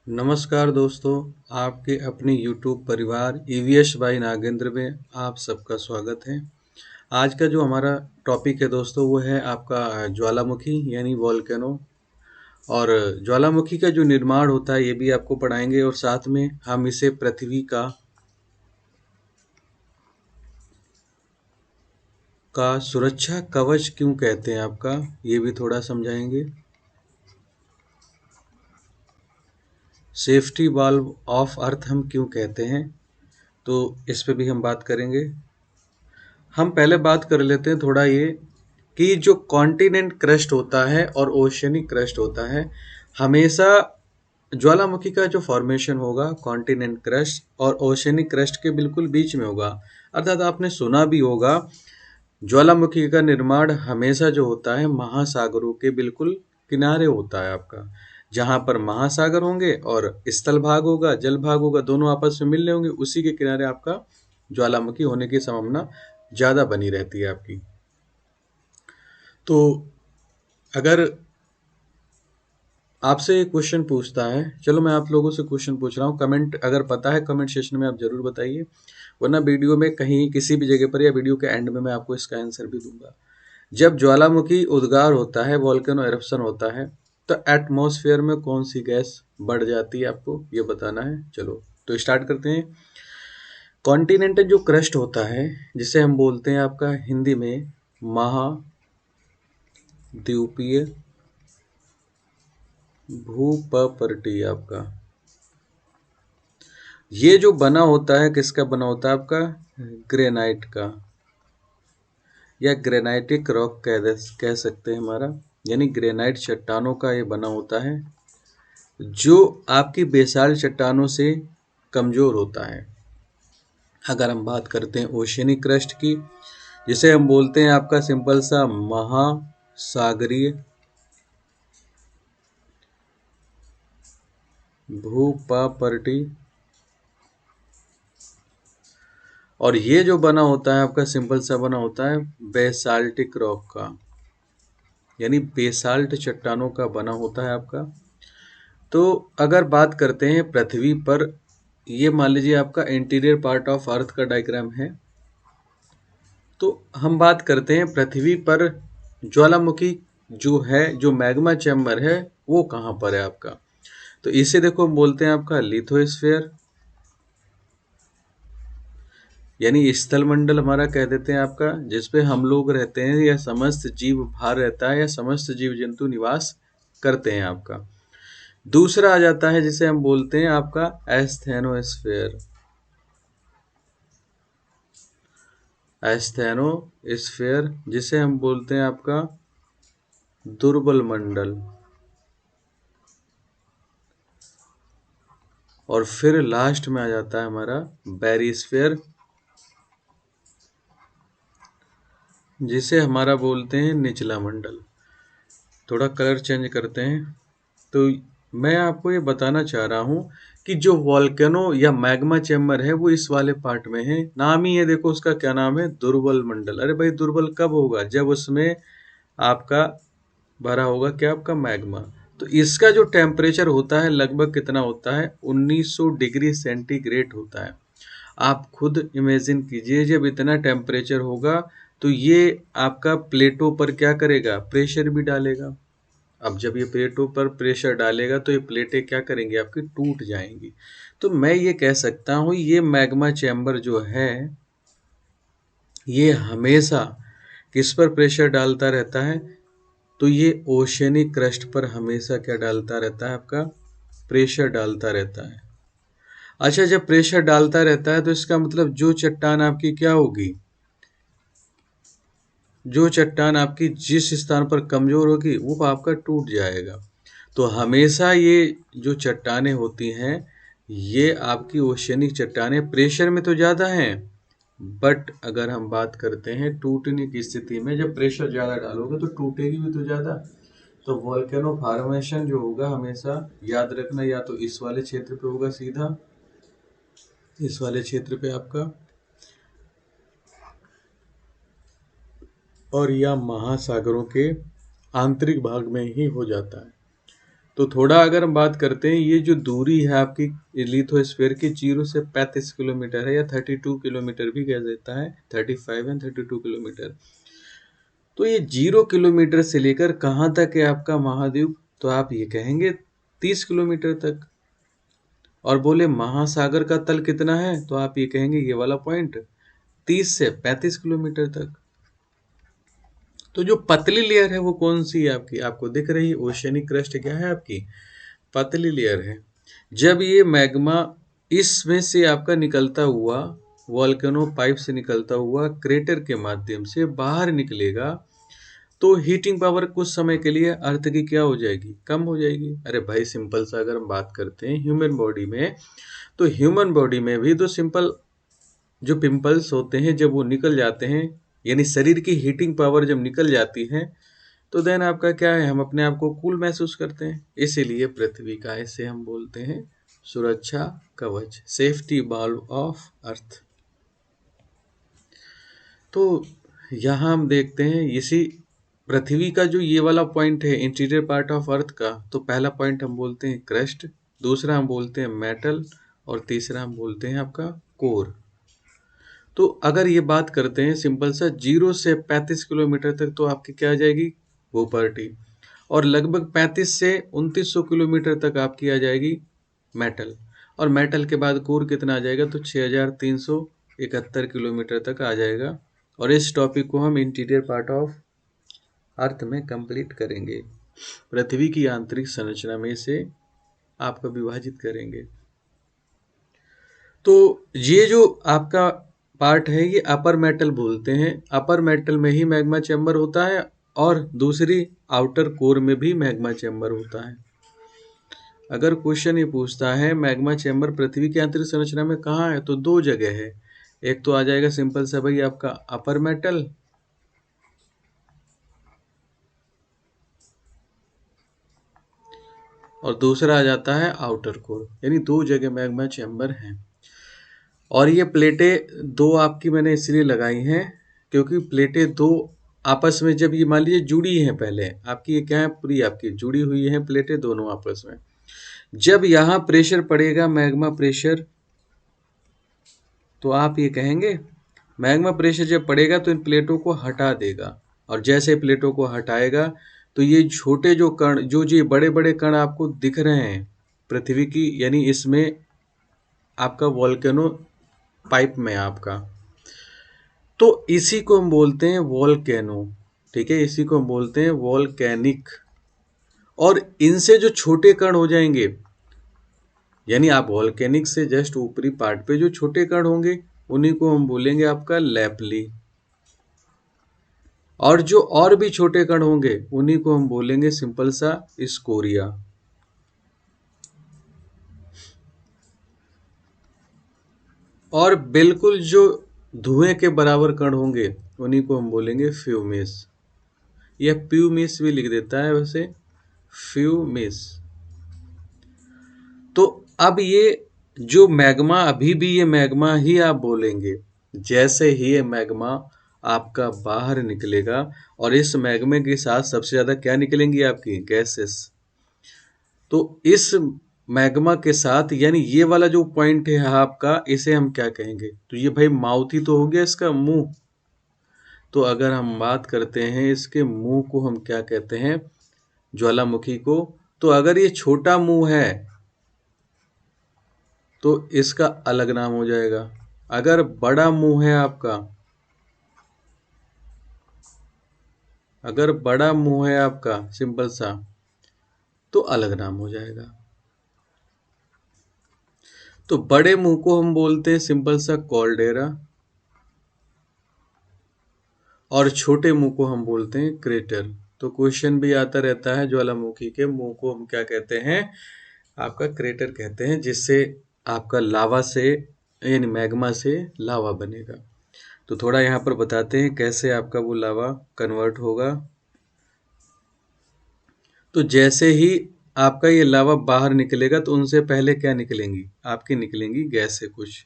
नमस्कार दोस्तों, आपके अपने YouTube परिवार ईवीएस बाई नागेंद्र में आप सबका स्वागत है। आज का जो हमारा टॉपिक है दोस्तों वो है आपका ज्वालामुखी यानी वोल्केनो। और ज्वालामुखी का जो निर्माण होता है ये भी आपको पढ़ाएंगे और साथ में हम इसे पृथ्वी का सुरक्षा कवच क्यों कहते हैं आपका ये भी थोड़ा समझाएंगे। सेफ्टी वाल्व ऑफ अर्थ हम क्यों कहते हैं तो इस पे भी हम बात करेंगे। हम पहले बात कर लेते हैं थोड़ा ये कि जो कॉन्टिनेंट क्रस्ट होता है और ओशियनिक क्रस्ट होता है, हमेशा ज्वालामुखी का जो फॉर्मेशन होगा कॉन्टिनेंट क्रस्ट और ओशियनिक क्रस्ट के बिल्कुल बीच में होगा। अर्थात आपने सुना भी होगा ज्वालामुखी का निर्माण हमेशा जो होता है महासागरों के बिल्कुल किनारे होता है आपका, जहां पर महासागर होंगे और स्थल भाग होगा, जल भाग होगा, दोनों आपस में मिल रहे होंगे, उसी के किनारे आपका ज्वालामुखी होने की संभावना ज़्यादा बनी रहती है आपकी। तो अगर आपसे एक क्वेश्चन पूछता है, चलो मैं आप लोगों से क्वेश्चन पूछ रहा हूँ, कमेंट अगर पता है कमेंट सेक्शन में आप जरूर बताइए, वरना वीडियो में कहीं किसी भी जगह पर या वीडियो के एंड में मैं आपको इसका आंसर भी दूंगा। जब ज्वालामुखी उद्गार होता है, वोल्केनो एरप्शन होता है, तो एटमॉस्फेयर में कौन सी गैस बढ़ जाती है आपको ये बताना है। चलो तो स्टार्ट करते हैं। कॉन्टिनेंटल जो क्रस्ट होता है जिसे हम बोलते हैं आपका हिंदी में महाद्वीपीय भूपपटटी आपका, ये जो बना होता है किसका बना होता है आपका, ग्रेनाइट का या ग्रेनाइटिक रॉक कह सकते हैं हमारा, यानी ग्रेनाइट चट्टानों का ये बना होता है जो आपकी बेसाल्ट चट्टानों से कमजोर होता है। अगर हम बात करते हैं ओशियनिक क्रस्ट की, जिसे हम बोलते हैं आपका सिंपल सा महासागरीय भूपपटटी, और ये जो बना होता है आपका सिंपल सा बना होता है बेसाल्टिक रॉक का, यानी बेसाल्ट चट्टानों का बना होता है आपका। तो अगर बात करते हैं पृथ्वी पर, ये मान लीजिए आपका इंटीरियर पार्ट ऑफ अर्थ का डायग्राम है, तो हम बात करते हैं पृथ्वी पर ज्वालामुखी जो है, जो मैग्मा चैम्बर है वो कहाँ पर है आपका, तो इसे देखो हम बोलते हैं आपका लिथोस्फीयर, यानी स्थल मंडल हमारा कह देते हैं आपका, जिसपे हम लोग रहते हैं या समस्त जीव भार रहता है या समस्त जीव जंतु निवास करते हैं आपका। दूसरा आ जाता है जिसे हम बोलते हैं आपका एस्थेनोस्फीयर, एस्थेनोस्फीयर जिसे हम बोलते हैं आपका दुर्बल मंडल, और फिर लास्ट में आ जाता है हमारा बैरिस्फीयर जिसे हमारा बोलते हैं निचला मंडल। थोड़ा कलर चेंज करते हैं। तो मैं आपको ये बताना चाह रहा हूँ कि जो वॉल्केनो या मैग्मा चैम्बर है वो इस वाले पार्ट में है, नाम ही है देखो उसका क्या नाम है, दुर्बल मंडल। अरे भाई दुर्बल कब होगा, जब उसमें आपका भरा होगा क्या, आपका मैग्मा। तो इसका जो टेम्परेचर होता है लगभग कितना होता है, 1900 डिग्री सेंटीग्रेड होता है। आप खुद इमेजिन कीजिए जब इतना टेम्परेचर होगा तो ये आपका प्लेटों पर क्या करेगा, प्रेशर भी डालेगा। अब जब ये प्लेटों पर प्रेशर डालेगा तो ये प्लेटें क्या करेंगी, आपकी टूट जाएंगी। तो मैं ये कह सकता हूँ ये मैग्मा चैम्बर जो है ये हमेशा किस पर प्रेशर डालता रहता है, तो ये ओशियनिक क्रस्ट पर हमेशा क्या डालता रहता है, आपका प्रेशर डालता रहता है। अच्छा, जब प्रेशर डालता रहता है तो इसका मतलब जो चट्टान आपकी क्या होगी, जो चट्टान आपकी जिस स्थान पर कमजोर होगी वो आपका टूट जाएगा। तो हमेशा ये जो चट्टानें होती हैं ये आपकी ओशियनिक चट्टानें प्रेशर में तो ज़्यादा हैं, बट अगर हम बात करते हैं टूटने की स्थिति में, जब प्रेशर ज़्यादा डालोगे तो टूटेगी भी तो ज़्यादा। तो वॉल्केनो फॉर्मेशन जो होगा हमेशा याद रखना, या तो इस वाले क्षेत्र पे होगा सीधा, इस वाले क्षेत्र पे आपका, और या महासागरों के आंतरिक भाग में ही हो जाता है। तो थोड़ा अगर हम बात करते हैं, ये जो दूरी है आपकी लिथोस्फीयर की 0 से 35 किलोमीटर है, या 32 किलोमीटर भी कह देता है, 35 एंड 32 किलोमीटर। तो ये 0 किलोमीटर से लेकर कहाँ तक है आपका महाद्वीप, तो आप ये कहेंगे 30 किलोमीटर तक। और बोले महासागर का तल कितना है, तो आप ये कहेंगे ये वाला पॉइंट 30 से 35 किलोमीटर तक। तो जो पतली लेयर है वो कौन सी है आपकी, आपको दिख रही है, ओशियनिक क्रस्ट क्या है आपकी, पतली लेयर है। जब ये मैग्मा इसमें से आपका निकलता हुआ, वॉल्केनो पाइप से निकलता हुआ क्रेटर के माध्यम से बाहर निकलेगा, तो हीटिंग पावर कुछ समय के लिए अर्थ की क्या हो जाएगी, कम हो जाएगी। अरे भाई सिंपल सा अगर हम बात करते हैं ह्यूमन बॉडी में, तो ह्यूमन बॉडी में भी तो सिंपल जो पिंपल्स होते हैं जब वो निकल जाते हैं, यानी शरीर की हीटिंग पावर जब निकल जाती है, तो देन आपका क्या है, हम अपने आप को कूल महसूस करते हैं। इसीलिए पृथ्वी का इसे हम बोलते हैं सुरक्षा कवच, सेफ्टी बाल्व ऑफ अर्थ। तो यहाँ हम देखते हैं इसी पृथ्वी का जो ये वाला पॉइंट है इंटीरियर पार्ट ऑफ अर्थ का, तो पहला पॉइंट हम बोलते हैं क्रस्ट, दूसरा हम बोलते हैं मेटल, और तीसरा हम बोलते हैं आपका कोर। तो अगर ये बात करते हैं सिंपल सा 0 से 35 किलोमीटर तक, तो आपकी क्या आ जाएगी, वोपर्टी। और लगभग 35 से 2900 किलोमीटर तक आपकी आ जाएगी मेटल। और मेटल के बाद कोर कितना आ जाएगा, तो 6371 किलोमीटर तक आ जाएगा। और इस टॉपिक को हम इंटीरियर पार्ट ऑफ अर्थ में कंप्लीट करेंगे, पृथ्वी की आंतरिक संरचना में से आपको विभाजित करेंगे। तो ये जो आपका पार्ट है ये अपर मेटल बोलते हैं। अपर मेटल में ही मैग्मा चैम्बर होता है, और दूसरी आउटर कोर में भी मैग्मा चैम्बर होता है। अगर क्वेश्चन ये पूछता है मैग्मा चैम्बर पृथ्वी की आंतरिक संरचना में कहाँ है, तो दो जगह है। एक तो आ जाएगा सिंपल सा भाई आपका अपर मेटल, और दूसरा आ जाता है आउटर कोर, यानी दो जगह मैग्मा चैम्बर हैं। और ये प्लेटें दो आपकी मैंने इसलिए लगाई हैं क्योंकि प्लेटें दो आपस में जब ये मान लीजिए जुड़ी हैं, पहले आपकी ये क्या है, पूरी आपकी जुड़ी हुई हैं प्लेटें दोनों आपस में। जब यहाँ प्रेशर पड़ेगा मैग्मा प्रेशर, तो आप ये कहेंगे मैग्मा प्रेशर जब पड़ेगा तो इन प्लेटों को हटा देगा, और जैसे प्लेटों को हटाएगा तो ये छोटे जो कण, जो ये बड़े बड़े कण आपको दिख रहे हैं पृथ्वी की, यानी इसमें आपका वॉल्केनो पाइप में आपका, तो इसी को हम बोलते हैं वॉल्केनो। ठीक है, इसी को हम बोलते हैं वॉल्केनिक। और इनसे जो छोटे कण हो जाएंगे, यानी आप वॉल्केनिक से जस्ट ऊपरी पार्ट पे जो छोटे कण होंगे उन्हीं को हम बोलेंगे आपका लैपली, और जो और भी छोटे कण होंगे उन्हीं को हम बोलेंगे सिंपल सा स्कोरिया। और बिल्कुल जो धुएं के बराबर कण होंगे उन्हीं को हम बोलेंगे फ्यूमिस, या प्यूमिस भी लिख देता है वैसे, फ्यूमिस। तो अब ये जो मैग्मा, अभी भी ये मैग्मा ही आप बोलेंगे, जैसे ही ये मैग्मा आपका बाहर निकलेगा, और इस मैग्मे के साथ सबसे ज्यादा क्या निकलेंगी आपकी गैसेस, तो इस मैग्मा के साथ, यानी ये वाला जो पॉइंट है आपका, इसे हम क्या कहेंगे, तो ये भाई माउथ ही तो हो गया इसका, मुंह। तो अगर हम बात करते हैं इसके मुंह को हम क्या कहते हैं, ज्वालामुखी को। तो अगर ये छोटा मुंह है तो इसका अलग नाम हो जाएगा, अगर बड़ा मुंह है आपका, अगर बड़ा मुंह है आपका सिंपल सा, तो अलग नाम हो जाएगा। तो बड़े मुंह को हम बोलते हैं सिंपल सा कॉल्डेरा, और छोटे मुंह को हम बोलते हैं क्रेटर। तो क्वेश्चन भी आता रहता है, ज्वालामुखी के मुंह को हम क्या कहते हैं, आपका क्रेटर कहते हैं, जिससे आपका लावा से, यानी मैग्मा से लावा बनेगा। तो थोड़ा यहाँ पर बताते हैं कैसे आपका वो लावा कन्वर्ट होगा। तो जैसे ही आपका ये लावा बाहर निकलेगा, तो उनसे पहले क्या निकलेंगी, आपकी निकलेंगी गैसें कुछ।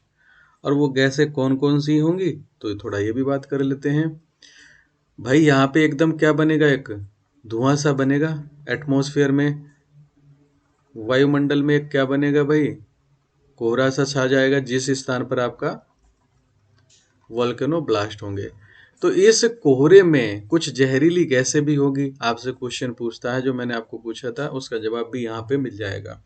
और वो गैसें कौन कौन सी होंगी, तो थोड़ा ये भी बात कर लेते हैं। भाई यहाँ पे एकदम क्या बनेगा, एक धुआं सा बनेगा एटमॉस्फेयर में, वायुमंडल में क्या बनेगा भाई, कोहरा सा छा जाएगा जिस स्थान पर आपका वोल्केनो ब्लास्ट होंगे। तो इस कोहरे में कुछ जहरीली गैसें भी होगी। आपसे क्वेश्चन पूछता है, जो मैंने आपको पूछा था उसका जवाब भी यहाँ पे मिल जाएगा।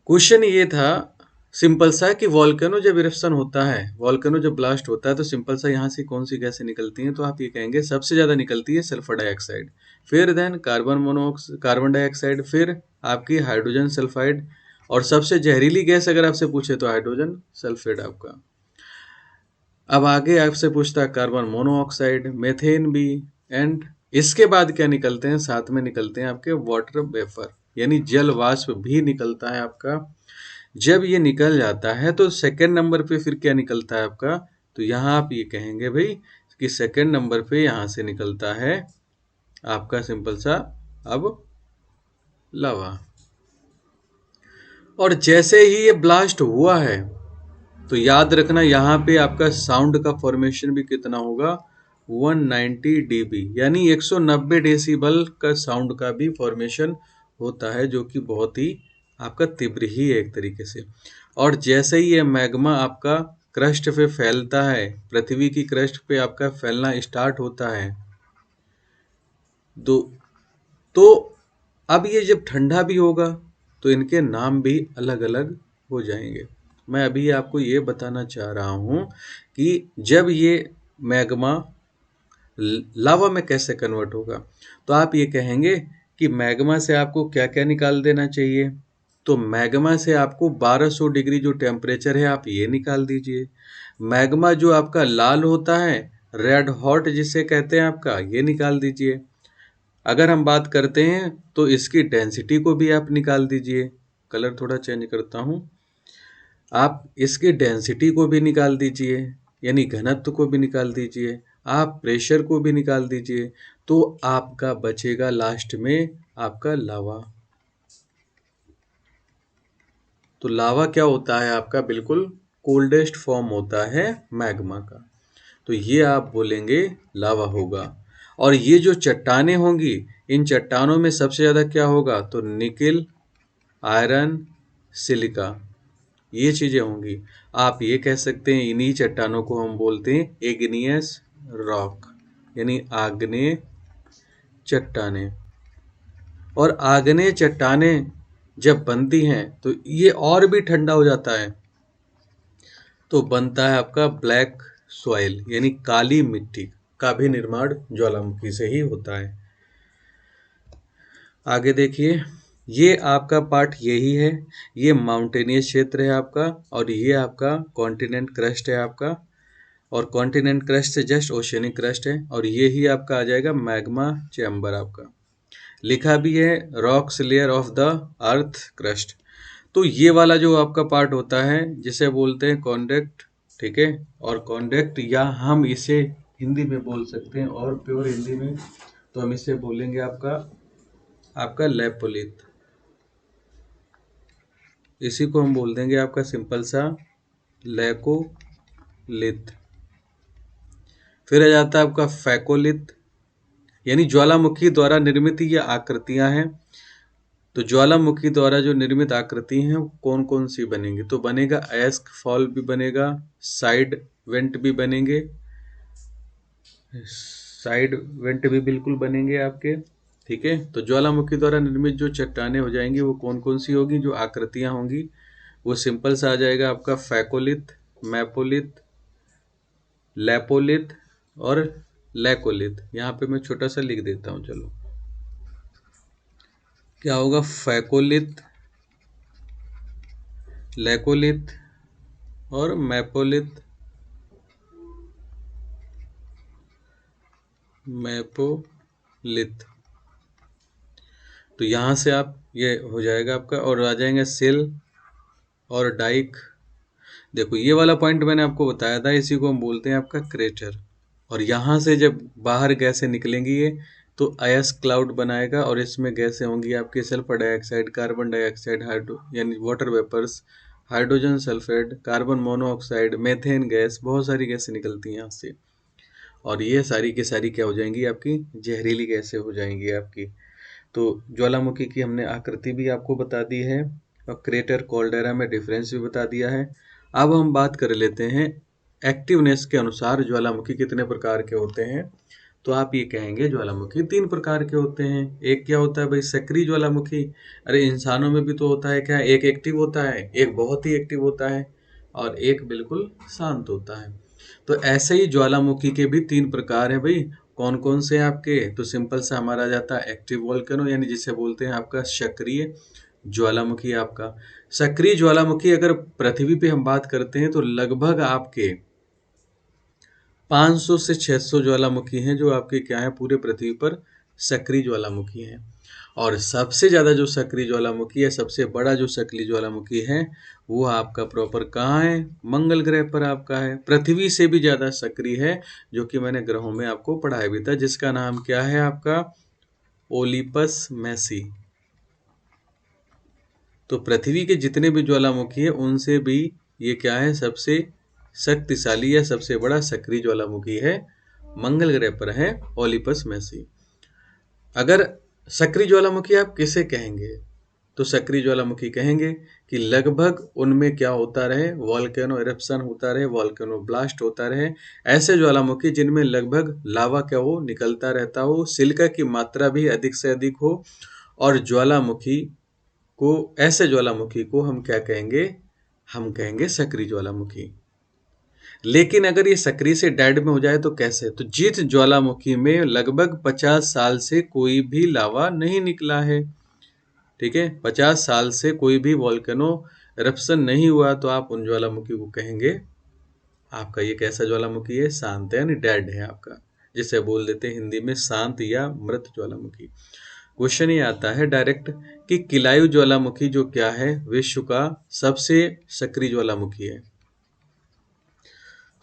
क्वेश्चन ये था सिंपल सा कि वोल्केनो जब इरप्शन होता है, वोल्केनो जब ब्लास्ट होता है, तो सिंपल सा यहाँ से कौन सी गैसें निकलती हैं, तो आप ये कहेंगे सबसे ज्यादा निकलती है सल्फर डाइऑक्साइड, फिर देन कार्बन डाइऑक्साइड, फिर आपकी हाइड्रोजन सल्फाइड, और सबसे जहरीली गैस अगर आपसे पूछे तो हाइड्रोजन सल्फेट आपका। अब आगे आपसे पूछता है कार्बन मोनोऑक्साइड, मेथेन भी, एंड इसके बाद क्या निकलते हैं, साथ में निकलते हैं आपके वाटर वेपर, यानी जल वाष्प भी निकलता है आपका। जब ये निकल जाता है तो सेकंड नंबर पे फिर क्या निकलता है आपका, तो यहाँ आप ये कहेंगे भाई कि सेकंड नंबर पे यहाँ से निकलता है आपका सिंपल सा अब लावा। और जैसे ही ये ब्लास्ट हुआ है तो याद रखना यहाँ पे आपका साउंड का फॉर्मेशन भी कितना होगा, 190 dB, यानी 190 डेसिबल का साउंड का भी फॉर्मेशन होता है, जो कि बहुत ही आपका तीव्र ही है एक तरीके से। और जैसे ही ये मैग्मा आपका क्रस्ट पे फैलता है, पृथ्वी की क्रस्ट पे आपका फैलना स्टार्ट होता है, तो अब ये जब ठंडा भी होगा तो इनके नाम भी अलग अलग हो जाएंगे। मैं अभी आपको ये बताना चाह रहा हूँ कि जब ये मैग्मा लावा में कैसे कन्वर्ट होगा, तो आप ये कहेंगे कि मैग्मा से आपको क्या क्या निकाल देना चाहिए, तो मैग्मा से आपको 1200 डिग्री जो टेम्परेचर है आप ये निकाल दीजिए। मैग्मा जो आपका लाल होता है, रेड हॉट जिसे कहते हैं आपका, ये निकाल दीजिए। अगर हम बात करते हैं तो इसकी डेंसिटी को भी आप निकाल दीजिए। कलर थोड़ा चेंज करता हूँ, आप इसकी डेंसिटी को भी निकाल दीजिए, यानी घनत्व को भी निकाल दीजिए, आप प्रेशर को भी निकाल दीजिए, तो आपका बचेगा लास्ट में आपका लावा। तो लावा क्या होता है आपका, बिल्कुल कोल्डेस्ट फॉर्म होता है मैग्मा का, तो ये आप बोलेंगे लावा होगा। और ये जो चट्टानें होंगी, इन चट्टानों में सबसे ज़्यादा क्या होगा, तो निकिल, आयरन, सिलिका, ये चीज़ें होंगी। आप ये कह सकते हैं इन्हीं चट्टानों को हम बोलते हैं इग्नियस रॉक, यानी आग्नेय चट्टानें। और आग्नेय चट्टानें जब बनती हैं तो ये और भी ठंडा हो जाता है, तो बनता है आपका ब्लैक सॉइल, यानी काली मिट्टी का भी निर्माण ज्वालामुखी से ही होता है। आगे देखिए, ये आपका पार्ट यही है, ये माउंटेनियस क्षेत्र है आपका, और ये आपका कॉन्टिनेंट क्रस्ट है आपका, और कॉन्टिनेंट क्रस्ट से जस्ट ओशियनिक क्रस्ट है, और ये ही आपका आ जाएगा मैग्मा चैम्बर आपका। लिखा भी है rocks layer of the earth crust. तो ये वाला जो आपका पार्ट होता है जिसे बोलते हैं कॉन्डेक्ट, ठीक है, और कॉन्डेक्ट या हम इसे हिंदी में बोल सकते हैं, और प्योर हिंदी में तो हम इसे बोलेंगे आपका लेपोलिथ। इसी को हम बोल देंगे आपका सिंपल सा लेकोलिथ। फिर आ जाता है आपका फैकोलिथ, यानी ज्वालामुखी द्वारा निर्मित ये आकृतियां हैं। तो ज्वालामुखी द्वारा जो निर्मित आकृति हैं वो कौन कौन सी बनेंगी, तो बनेगा एस्क फॉल भी बनेगा, साइड वेंट भी बनेंगे, साइड वेंट भी बिल्कुल बनेंगे आपके, ठीक है। तो ज्वालामुखी द्वारा निर्मित जो चट्टानें हो जाएंगी वो कौन कौन सी होगी, जो आकृतियां होंगी वो सिंपल सा आ जाएगा आपका फैकोलिथ, मैपोलिथ, लेपोलिथ और लेकोलिथ। यहाँ पे मैं छोटा सा लिख देता हूँ, चलो क्या होगा, फैकोलिथ, लेकोलिथ और मैपोलिथ, मैपोलिथ। तो यहाँ से आप ये हो जाएगा आपका, और आ जाएंगे सिल और डाइक। देखो ये वाला पॉइंट मैंने आपको बताया था, इसी को हम बोलते हैं आपका क्रेटर। और यहाँ से जब बाहर गैसें निकलेंगी ये, तो आयस क्लाउड बनाएगा, और इसमें गैसें होंगी आपकी sulphur dioxide, carbon dioxide, hydro यानी water vapours, hydrogen sulphate, carbon monoxide, methane gas, बहुत सारी गैसें निकलती हैं यहाँ से। और ये सारी की सारी क्या हो जाएंगी, आपकी जहरीली गैसें हो जाएंगी आपकी। तो ज्वालामुखी की हमने आकृति भी आपको बता दी है और क्रेटर कॉल्डेरा में डिफरेंस भी बता दिया है। अब हम बात कर लेते हैं एक्टिवनेस के अनुसार ज्वालामुखी कितने प्रकार के होते हैं। तो आप ये कहेंगे ज्वालामुखी 3 प्रकार के होते हैं। एक क्या होता है भाई, सक्रिय ज्वालामुखी। अरे इंसानों में भी तो होता है क्या, एक एक्टिव होता है, एक बहुत ही एक्टिव होता है और एक बिल्कुल शांत होता है। तो ऐसे ही ज्वालामुखी के भी 3 प्रकार हैं भाई। कौन कौन से आपके, तो सिंपल सा हमारा जाता है एक्टिव वोल्केनो, यानी जिसे बोलते हैं आपका सक्रिय ज्वालामुखी। आपका सक्रिय ज्वालामुखी अगर पृथ्वी पे हम बात करते हैं तो लगभग आपके 500 से 600 ज्वालामुखी हैं जो आपके क्या है पूरे पृथ्वी पर सक्रिय ज्वालामुखी हैं। और सबसे ज़्यादा जो सक्रिय ज्वालामुखी है, सबसे बड़ा जो सक्रिय ज्वालामुखी है, वो आपका प्रॉपर कहाँ है, मंगल ग्रह पर आपका है। पृथ्वी से भी ज़्यादा सक्रिय है, जो कि मैंने ग्रहों में आपको पढ़ाया भी था, जिसका नाम क्या है आपका, ओलिपस मैसी। तो पृथ्वी के जितने भी ज्वालामुखी है उनसे भी ये क्या है, सबसे शक्तिशाली या सबसे बड़ा सक्रिय ज्वालामुखी है, मंगल ग्रह पर है ओलिपस मैसी। अगर सक्रिय ज्वालामुखी आप किसे कहेंगे, तो सक्रिय ज्वालामुखी कहेंगे कि लगभग उनमें क्या होता रहे, वॉल्केनो इरप्शन होता रहे, वॉल्केनो ब्लास्ट होता रहे। ऐसे ज्वालामुखी जिनमें लगभग लावा क्या हो, निकलता रहता हो, सिलिका की मात्रा भी अधिक से अधिक हो, और ज्वालामुखी को, ऐसे ज्वालामुखी को हम क्या कहेंगे, हम कहेंगे सक्रिय ज्वालामुखी। लेकिन अगर ये सक्रिय से डेड में हो जाए तो कैसे, तो जिस ज्वालामुखी में लगभग 50 साल से कोई भी लावा नहीं निकला है, ठीक है, 50 साल से कोई भी वॉल्केनो इरप्शन नहीं हुआ, तो आप उन ज्वालामुखी को कहेंगे आपका ये कैसा ज्वालामुखी है, शांत है, यानी डेड है आपका, जिसे बोल देते हैं हिंदी में शांत या मृत ज्वालामुखी। क्वेश्चन ये आता है डायरेक्ट कि किलायु ज्वालामुखी जो क्या है, विश्व का सबसे सक्रिय ज्वालामुखी है।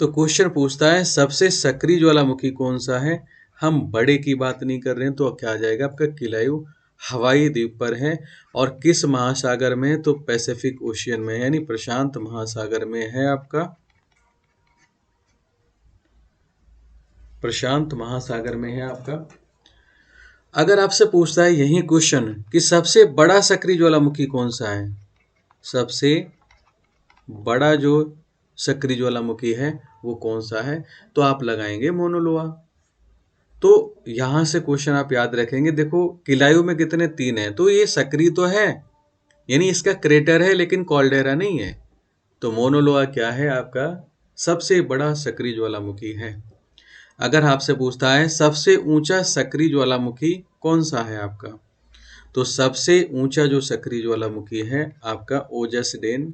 तो क्वेश्चन पूछता है सबसे सक्रिय ज्वालामुखी कौन सा है। हम बड़े की बात नहीं कर रहे हैं, तो क्या आ जाएगा आपका, किलायु हवाई द्वीप पर है। और किस महासागर में है, तो पैसिफिक ओशियन में, यानी प्रशांत महासागर में है आपका, प्रशांत महासागर में है आपका। अगर आपसे पूछता है यही क्वेश्चन कि सबसे बड़ा सक्रिय ज्वालामुखी कौन सा है, सबसे बड़ा जो सक्रिय ज्वालामुखी है वो कौन सा है, तो आप लगाएंगे मोनोलोआ। तो यहां से क्वेश्चन आप याद रखेंगे, देखो किलायु में कितने, 3 है, तो ये सक्रिय तो है, यानी इसका क्रेटर है, लेकिन कॉल्डेरा नहीं है। तो मोनोलोआ क्या है आपका, सबसे बड़ा सक्रिय ज्वालामुखी है। अगर आपसे पूछता है सबसे ऊंचा सक्रिय ज्वालामुखी कौन सा है आपका, तो सबसे ऊंचा जो सक्रिय ज्वालामुखी है आपका ओजस डेन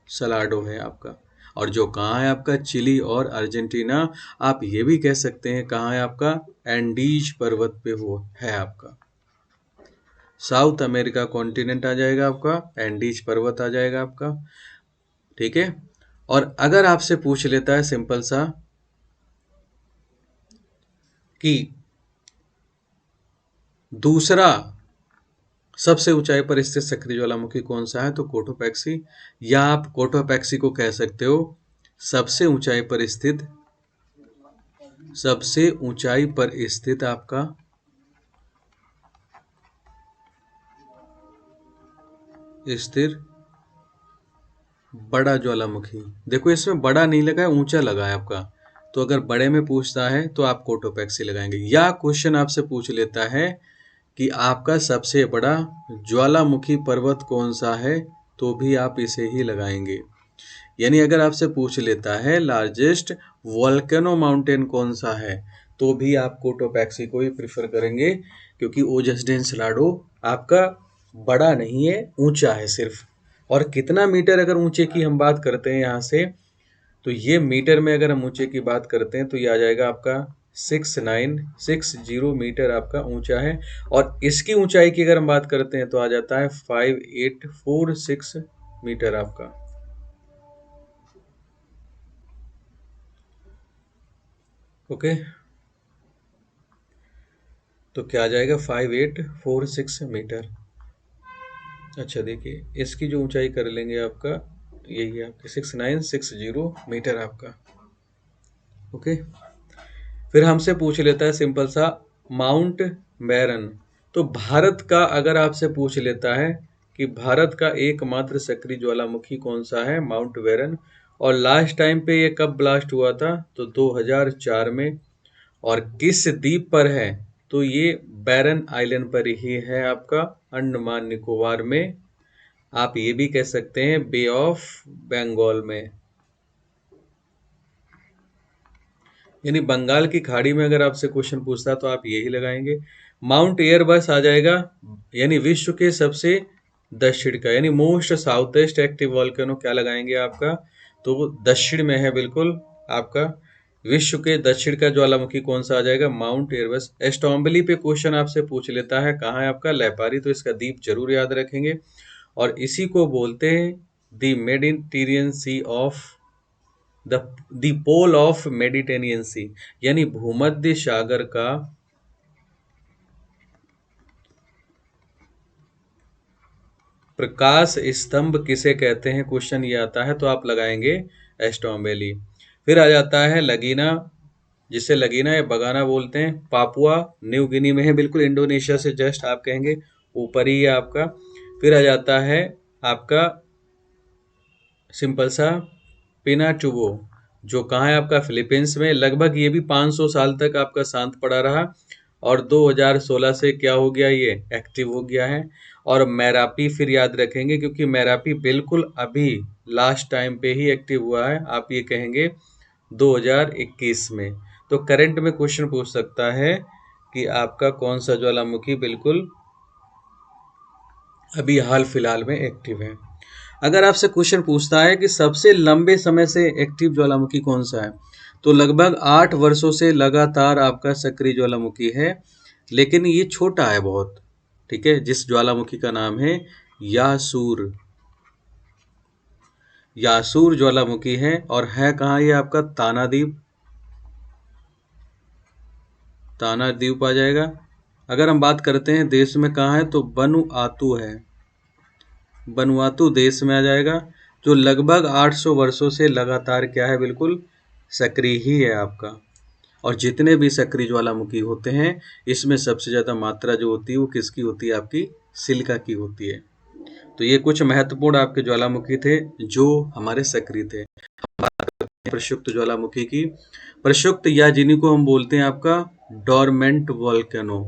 सलाडो है आपका। और जो कहाँ है आपका, चिली और अर्जेंटीना। आप ये भी कह सकते हैं कहाँ है आपका, एंडीज पर्वत पे हो है आपका, साउथ अमेरिका कॉन्टिनेंट आ जाएगा आपका, एंडीज पर्वत आ जाएगा आपका, ठीक है। और अगर आपसे पूछ लेता है सिंपल सा कि दूसरा सबसे ऊंचाई पर स्थित सक्रिय ज्वालामुखी कौन सा है, तो कोटोपैक्सी, या आप कोटोपैक्सी को कह सकते हो सबसे ऊंचाई पर स्थित, सबसे ऊंचाई पर स्थित आपका स्थिर बड़ा ज्वालामुखी। देखो इसमें बड़ा नहीं लगा है, ऊंचा लगा है आपका, तो अगर बड़े में पूछता है तो आप कोटोपैक्सी लगाएंगे। या क्वेश्चन आपसे पूछ लेता है कि आपका सबसे बड़ा ज्वालामुखी पर्वत कौन सा है, तो भी आप इसे ही लगाएंगे। यानी अगर आपसे पूछ लेता है लार्जेस्ट वोल्केनो माउंटेन कौन सा है, तो भी आप कोटोपैक्सी को ही प्रिफर करेंगे, क्योंकि ओजस डेन सलाडो आपका बड़ा नहीं है, ऊंचा है सिर्फ। और कितना मीटर अगर ऊंचे की हम बात करते हैं यहाँ से, तो ये मीटर में अगर हम ऊंचे की बात करते हैं तो ये आ जाएगा आपका 6960 मीटर आपका ऊंचा है। और इसकी ऊंचाई की अगर हम बात करते हैं तो आ जाता है 5846 मीटर आपका। ओके, तो क्या आ जाएगा 5846 मीटर। अच्छा देखिए इसकी जो ऊंचाई कर लेंगे आपका, यही है आपकी 6960 मीटर आपका। ओके, फिर हमसे पूछ लेता है सिंपल सा माउंट बैरन तो भारत का अगर आपसे पूछ लेता है कि भारत का एकमात्र सक्रिय ज्वालामुखी कौन सा है, माउंट वेरन। और लास्ट टाइम पे ये कब ब्लास्ट हुआ था, तो 2004 में। और किस द्वीप पर है, तो ये बैरन आइलैंड पर ही है आपका, अंडमान निकोबार में। आप ये भी कह सकते हैं बे ऑफ बंगाल में, यानी बंगाल की खाड़ी में अगर आपसे क्वेश्चन पूछता तो आप यही लगाएंगे। माउंट एयरबस आ जाएगा, यानी विश्व के सबसे दक्षिण का, यानी मोस्ट साउथेस्ट एक्टिव वॉल्केनो क्या लगाएंगे आपका, तो वो दक्षिण में है बिल्कुल आपका। विश्व के दक्षिण का ज्वालामुखी कौन सा आ जाएगा, माउंट एयरबस। एस्टोम्बली पे क्वेश्चन आपसे पूछ लेता है कहाँ है आपका, लेपारी, तो इसका द्वीप जरूर याद रखेंगे। और इसी को बोलते हैं the Mediterranean sea of the pole of Mediterranean sea, यानी भूमध्य सागर का प्रकाश स्तंभ किसे कहते हैं, क्वेश्चन ये आता है तो आप लगाएंगे एस्टोम्बेली। फिर आ जाता है लगीना, जिसे लगीना या बगाना बोलते हैं, पापुआ न्यू गिनी में है, बिल्कुल इंडोनेशिया से जस्ट आप कहेंगे ऊपर ही है आपका। फिर आ जाता है आपका सिंपल सा पिनाटुबो, जो कहाँ है आपका, फिलीपींस में। लगभग ये भी 500 साल तक आपका शांत पड़ा रहा, और 2016 से क्या हो गया, ये एक्टिव हो गया है। और मैरापी फिर याद रखेंगे, क्योंकि मैरापी बिल्कुल अभी लास्ट टाइम पे ही एक्टिव हुआ है, आप ये कहेंगे 2021 में। तो करंट में क्वेश्चन पूछ सकता है कि आपका कौन सा ज्वालामुखी बिल्कुल अभी हाल फिलहाल में एक्टिव है। अगर आपसे क्वेश्चन पूछता है कि सबसे लंबे समय से एक्टिव ज्वालामुखी कौन सा है, तो लगभग 8 वर्षों से लगातार आपका सक्रिय ज्वालामुखी है, लेकिन ये छोटा है बहुत, ठीक है। जिस ज्वालामुखी का नाम है यासूर, यासूर ज्वालामुखी है, और है कहाँ ये आपका, ताना द्वीप, ताना द्वीप आ जाएगा। अगर हम बात करते हैं देश में कहाँ है, तो वनुआतू है, वनुआतू देश में आ जाएगा, जो लगभग 800 वर्षों से लगातार क्या है, बिल्कुल सक्रिय ही है आपका। और जितने भी सक्रिय ज्वालामुखी होते हैं, इसमें सबसे ज़्यादा मात्रा जो होती है वो किसकी होती है, आपकी सिलिका की होती है। तो ये कुछ महत्वपूर्ण आपके ज्वालामुखी थे जो हमारे सक्रिय थे। प्रक्षुब्ध ज्वालामुखी की, प्रक्षुब्ध या जिन्हीं को हम बोलते हैं आपका डोरमेंट वोल्केनो,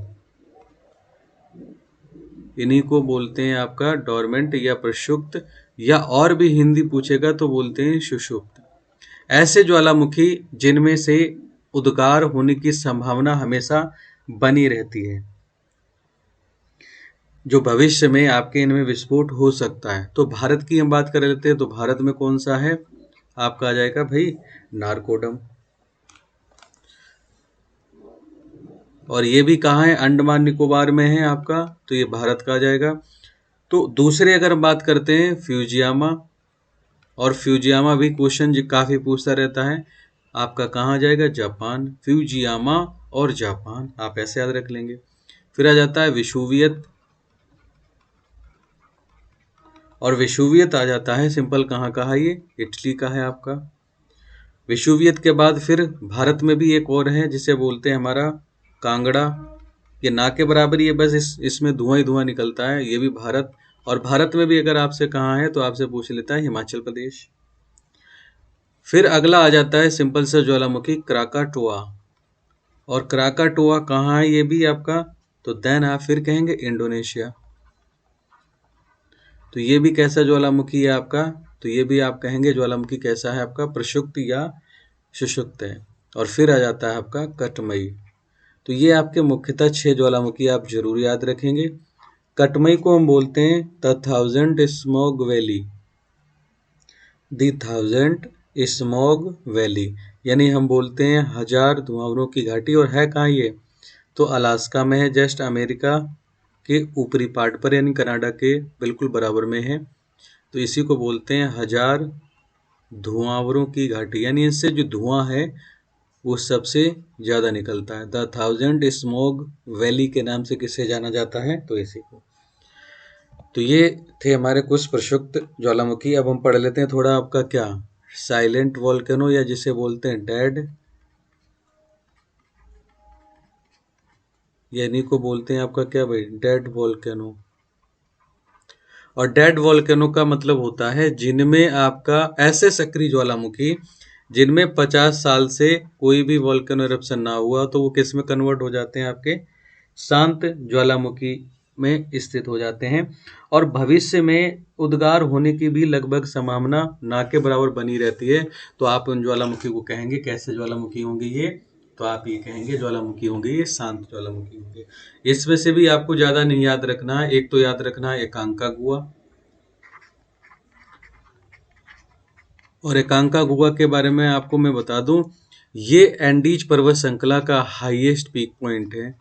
इन्हीं को बोलते हैं आपका डोरमेंट या प्रक्षुब्ध, या और भी हिंदी पूछेगा तो बोलते हैं सुषुप्त। ऐसे ज्वालामुखी जिनमें से उद्गार होने की संभावना हमेशा बनी रहती है, जो भविष्य में आपके इनमें विस्फोट हो सकता है। तो भारत की हम बात कर लेते हैं, तो भारत में कौन सा है आपका, आ जाएगा भाई नारकोडम। और ये भी कहाँ है, अंडमान निकोबार में है आपका, तो ये भारत का आ जाएगा। तो दूसरे अगर हम बात करते हैं फ्यूजियामा, और फ्यूजियामा भी क्वेश्चन काफ़ी पूछता रहता है, आपका कहाँ आ जाएगा, जापान। फ्यूजियामा और जापान आप ऐसे याद रख लेंगे। फिर आ जाता है विशुवियत, और विशुवियत आ जाता है सिंपल कहाँ का है, ये इटली का है आपका। विशुवियत के बाद फिर भारत में भी एक और है जिसे बोलते हैं हमारा कांगड़ा, ये ना के बराबर ही है, बस इसमें धुआं ही धुआं निकलता है, ये भी भारत। और भारत में भी अगर आपसे कहाँ है तो आपसे पूछ लेता है हिमाचल प्रदेश। फिर अगला आ जाता है सिंपल सा ज्वालामुखी क्राकाटोआ, और क्राकाटोआ कहाँ है ये भी आपका, तो देन आप फिर कहेंगे इंडोनेशिया। तो ये भी कैसा ज्वालामुखी है आपका, तो ये भी आप कहेंगे ज्वालामुखी कैसा है आपका, प्रक्षुब्ध या सुषुप्त है। और फिर आ जाता है आपका कटमई। तो ये आपके मुख्यतः 6 ज्वालामुखी आप जरूर याद रखेंगे। कटमई को हम बोलते हैं the thousand smog valley, the thousand smog valley, यानी हम बोलते हैं 1000 धुआंवरों की घाटी। और है कहाँ ये, तो अलास्का में है, जस्ट अमेरिका के ऊपरी पार्ट पर, यानी कनाडा के बिल्कुल बराबर में है। तो इसी को बोलते हैं 1000 धुआंवरों की घाटी, यानी इससे जो धुआं है वो सबसे ज़्यादा निकलता है। द थाउजेंड स्मोग वैली के नाम से किसे जाना जाता है, तो इसी को। तो ये थे हमारे कुछ प्रक्षुब्ध ज्वालामुखी। अब हम पढ़ लेते हैं थोड़ा आपका क्या, साइलेंट वोल्केनो, या जिसे बोलते हैं डेड, या इन्हीं को बोलते हैं आपका क्या भाई, डेड वॉल्केनो। और डेड वॉल्केनो का मतलब होता है जिनमें आपका ऐसे सक्रिय ज्वालामुखी जिनमें 50 साल से कोई भी वॉल्केनो इरप्शन ना हुआ, तो वो किस में कन्वर्ट हो जाते हैं, आपके शांत ज्वालामुखी में स्थित हो जाते हैं। और भविष्य में उद्गार होने की भी लगभग संभावना ना के बराबर बनी रहती है। तो आप उन ज्वालामुखी को कहेंगे कैसे ज्वालामुखी होंगे ये, तो आप ये कहेंगे ज्वालामुखी होंगे ये शांत ज्वालामुखी होंगे। इसमें से भी आपको ज्यादा नहीं याद रखना है, एक तो याद रखना है एकांकागुआ। और एकांकागुआ के बारे में आपको मैं बता दूं, ये एंडीज पर्वत श्रृंखला का हाईएस्ट पीक पॉइंट है।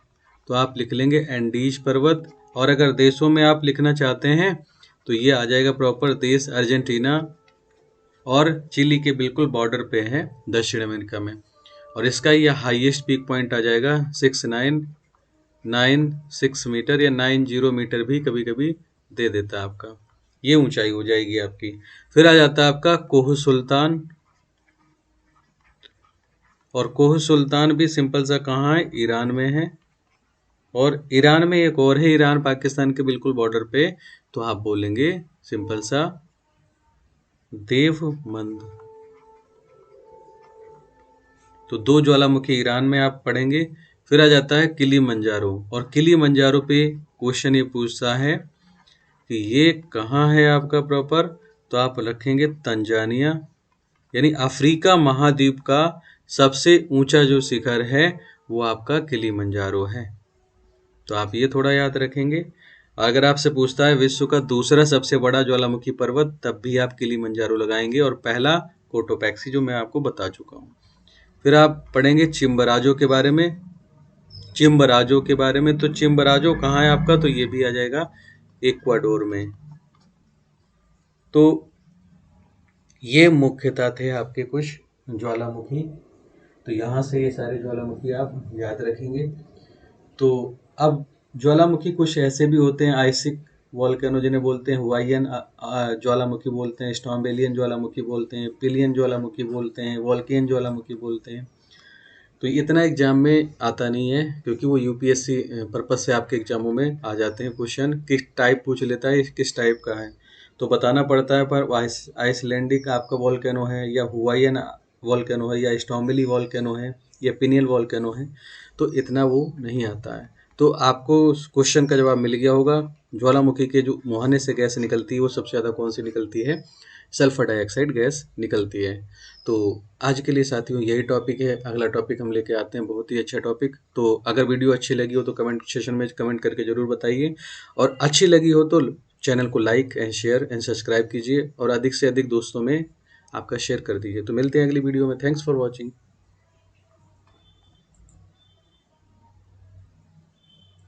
तो आप लिख लेंगे एंडीज पर्वत। और अगर देशों में आप लिखना चाहते हैं तो ये आ जाएगा प्रॉपर देश अर्जेंटीना और चिली के बिल्कुल बॉर्डर पे है दक्षिण अमेरिका में। और इसका ये हाईएस्ट पीक पॉइंट आ जाएगा 6996 मीटर या 90 मीटर भी कभी कभी दे देता है आपका, ये ऊंचाई हो जाएगी आपकी। फिर आ जाता है आपका कोह सुल्तान। और कोह सुल्तान भी सिंपल सा कहाँ है, ईरान में है। और ईरान में एक और है, ईरान पाकिस्तान के बिल्कुल बॉर्डर पे, तो आप बोलेंगे सिंपल सा देवमंद। तो दो ज्वालामुखी ईरान में आप पढ़ेंगे। फिर आ जाता है किलिमंजारो। और किलिमंजारो पे क्वेश्चन ये पूछता है कि ये कहाँ है आपका प्रॉपर, तो आप रखेंगे तंजानिया, यानी अफ्रीका महाद्वीप का सबसे ऊंचा जो शिखर है वो आपका किलिमंजारो है। तो आप ये थोड़ा याद रखेंगे। अगर आपसे पूछता है विश्व का दूसरा सबसे बड़ा ज्वालामुखी पर्वत, तब भी आप किलिमंजारो लगाएंगे। और पहला कोटोपैक्सी जो मैं आपको बता चुका हूँ। फिर आप पढ़ेंगे चिम्बराजो के बारे में। चिम्बराजो के बारे में, तो चिम्बराजो कहाँ है आपका, तो ये भी आ जाएगा इक्वाडोर में। तो ये मुख्यतः थे आपके कुछ ज्वालामुखी। तो यहाँ से ये सारे ज्वालामुखी आप याद रखेंगे। तो अब ज्वालामुखी कुछ ऐसे भी होते हैं, आइसिक वॉल्केनो जिन्हें बोलते हैं, हुवाइयन ज्वालामुखी बोलते हैं, स्टॉम्बेलियन ज्वालामुखी बोलते हैं, पिलियन ज्वालामुखी बोलते हैं, वॉल्केन ज्वालामुखी बोलते हैं। तो इतना एग्जाम में आता नहीं है, क्योंकि वो यूपीएससी पर्पज से आपके एग्जामों में आ जाते हैं क्वेश्चन, किस टाइप पूछ लेता है, किस टाइप का है, तो बताना पड़ता है। पर आइसलैंडिक आपका वॉल्केनो है, या हुवाइयन वॉल्केनो है, या स्टॉम्बेली वॉल्केनो है, या पिनियल वॉल्केनो है, तो इतना वो नहीं आता है। तो आपको क्वेश्चन का जवाब मिल गया होगा। ज्वालामुखी के जो मुहाने से गैस निकलती है वो सबसे ज़्यादा कौन सी निकलती है, सल्फर डाइऑक्साइड गैस निकलती है। तो आज के लिए साथियों यही टॉपिक है। अगला टॉपिक हम लेके आते हैं, बहुत ही अच्छा टॉपिक। तो अगर वीडियो अच्छी लगी हो तो कमेंट सेशन में कमेंट करके ज़रूर बताइए। और अच्छी लगी हो तो चैनल को like and share and subscribe कीजिए, और अधिक से अधिक दोस्तों में आपका शेयर कर दीजिए। तो मिलते हैं अगली वीडियो में। Thanks for watching.